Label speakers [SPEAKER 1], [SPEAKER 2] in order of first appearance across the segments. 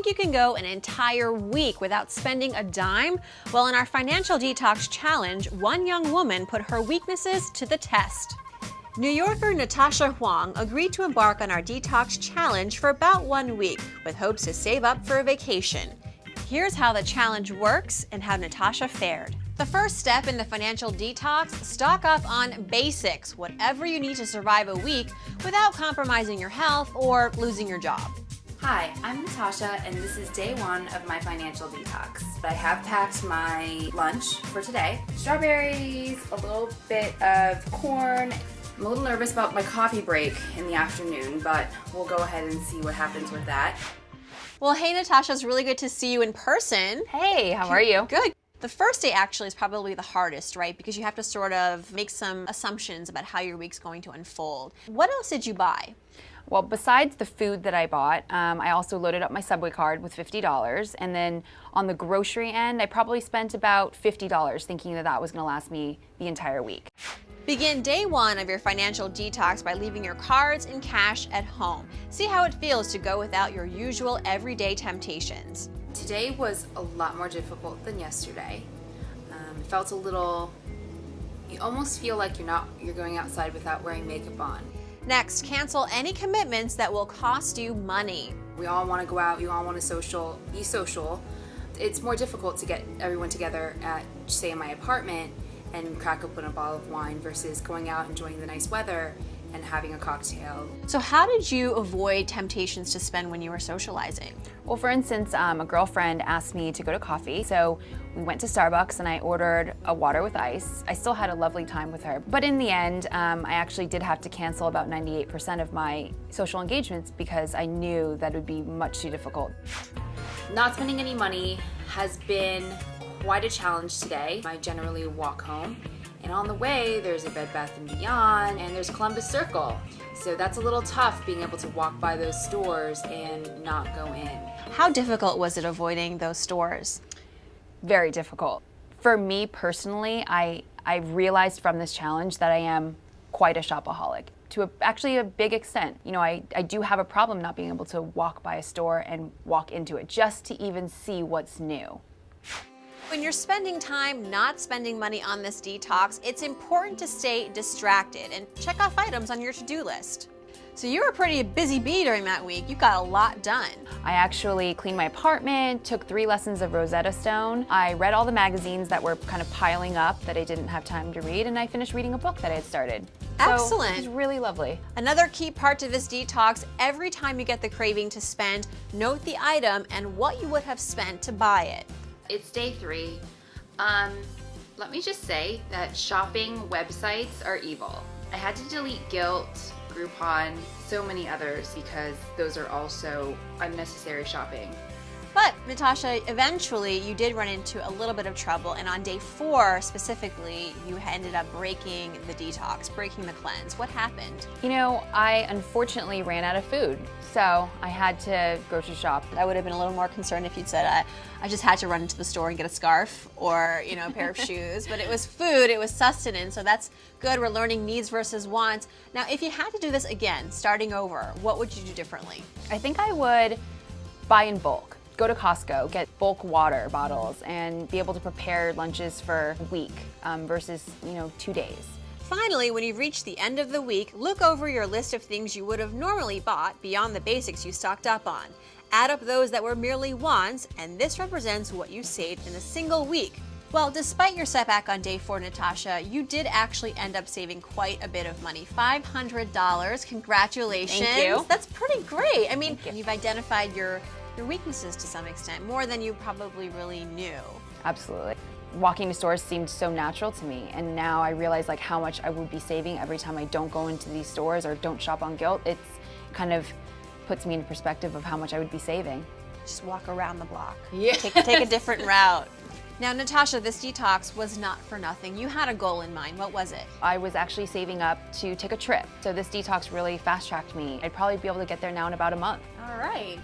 [SPEAKER 1] Think you can go an entire week without spending a dime? Well, in our financial detox challenge, one young woman put her weaknesses to the test. New Yorker Natasha Huang agreed to embark on our detox challenge for about 1 week with hopes to save up for a vacation. Here's how the challenge works and how Natasha fared. The first step in the financial detox, stock up on basics, whatever you need to survive a week without compromising your health or losing your job.
[SPEAKER 2] Hi, I'm Natasha, and this is day 1 of my financial detox. I have packed my lunch for today. Strawberries, a little bit of corn. I'm a little nervous about my coffee break in the afternoon, but we'll go ahead and see what happens with that.
[SPEAKER 1] Well, hey Natasha, it's really good to see you in person.
[SPEAKER 2] Hey, how are you?
[SPEAKER 1] Good. The first day actually is probably the hardest, right? Because you have to sort of make some assumptions about how your week's going to unfold. What else did you buy?
[SPEAKER 2] Well, besides the food that I bought, I also loaded up my Subway card with $50. And then on the grocery end, I probably spent about $50 thinking that that was gonna last me the entire week.
[SPEAKER 1] Begin day 1 of your financial detox by leaving your cards and cash at home. See how it feels to go without your usual everyday temptations.
[SPEAKER 2] Today was a lot more difficult than yesterday. It felt a little, you almost feel like you're going outside without wearing makeup on.
[SPEAKER 1] Next, cancel any commitments that will cost you money.
[SPEAKER 2] We all want to go out, we all want to be social. It's more difficult to get everyone together at, say, in my apartment and crack open a bottle of wine versus going out, enjoying the nice weather and having a cocktail.
[SPEAKER 1] So how did you avoid temptations to spend when you were socializing?
[SPEAKER 2] Well, for instance, a girlfriend asked me to go to coffee, so we went to Starbucks and I ordered a water with ice. I still had a lovely time with her, but in the end, I actually did have to cancel about 98% of my social engagements because I knew that it would be much too difficult. Not spending any money has been quite a challenge today. I generally walk home, and on the way there's a Bed Bath & Beyond and there's Columbus Circle. So that's a little tough being able to walk by those stores and not go in.
[SPEAKER 1] How difficult was it avoiding those stores?
[SPEAKER 2] Very difficult. For me personally, I realized from this challenge that I am quite a shopaholic to actually a big extent. You know, I do have a problem not being able to walk by a store and walk into it just to even see what's new.
[SPEAKER 1] When you're spending time not spending money on this detox, it's important to stay distracted and check off items on your to-do list. So you were a pretty busy bee during that week. You got a lot done.
[SPEAKER 2] I actually cleaned my apartment, took 3 lessons of Rosetta Stone. I read all the magazines that were kind of piling up that I didn't have time to read, and I finished reading a book that I had started.
[SPEAKER 1] Excellent.
[SPEAKER 2] So it was really lovely.
[SPEAKER 1] Another key part to this detox, every time you get the craving to spend, note the item and what you would have spent to buy it.
[SPEAKER 3] It's day 3. Let me just say that shopping websites are evil. I had to delete Guilt, Groupon, so many others because those are also unnecessary shopping.
[SPEAKER 1] But Natasha, eventually you did run into a little bit of trouble, and on day 4 specifically, you ended up breaking the detox, breaking the cleanse. What happened?
[SPEAKER 2] You know, I unfortunately ran out of food, so I had to grocery shop.
[SPEAKER 1] I would have been a little more concerned if you'd said, I just had to run into the store and get a scarf or, you know, a pair of shoes. But it was food, it was sustenance, so that's good. We're learning needs versus wants. Now, if you had to do this again, starting over, what would you do differently?
[SPEAKER 2] I think I would buy in bulk. Go to Costco, get bulk water bottles, and be able to prepare lunches for a week versus, 2 days.
[SPEAKER 1] Finally, when you've reached the end of the week, look over your list of things you would have normally bought beyond the basics you stocked up on. Add up those that were merely wants, and this represents what you saved in a single week. Well, despite your setback on day 4, Natasha, you did actually end up saving quite a bit of money. $500. Congratulations.
[SPEAKER 2] Thank you.
[SPEAKER 1] That's pretty great. I mean, you've identified your weaknesses to some extent, more than you probably really knew.
[SPEAKER 2] Absolutely. Walking to stores seemed so natural to me, and now I realize like how much I would be saving every time I don't go into these stores or don't shop on Guilt. It's kind of puts me in perspective of how much I would be saving.
[SPEAKER 1] Just walk around the block.
[SPEAKER 2] Yeah.
[SPEAKER 1] Take a different route. Now, Natasha, this detox was not for nothing. You had a goal in mind. What was it?
[SPEAKER 2] I was actually saving up to take a trip, so this detox really fast-tracked me. I'd probably be able to get there now in about a month.
[SPEAKER 1] All right.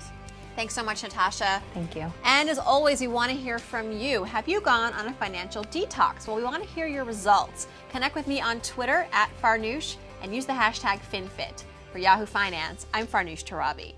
[SPEAKER 1] Thanks so much, Natasha.
[SPEAKER 2] Thank you.
[SPEAKER 1] And as always, we want to hear from you. Have you gone on a financial detox? Well, we want to hear your results. Connect with me on Twitter @Farnoosh and use the hashtag FinFit. For Yahoo Finance, I'm Farnoosh Torabi.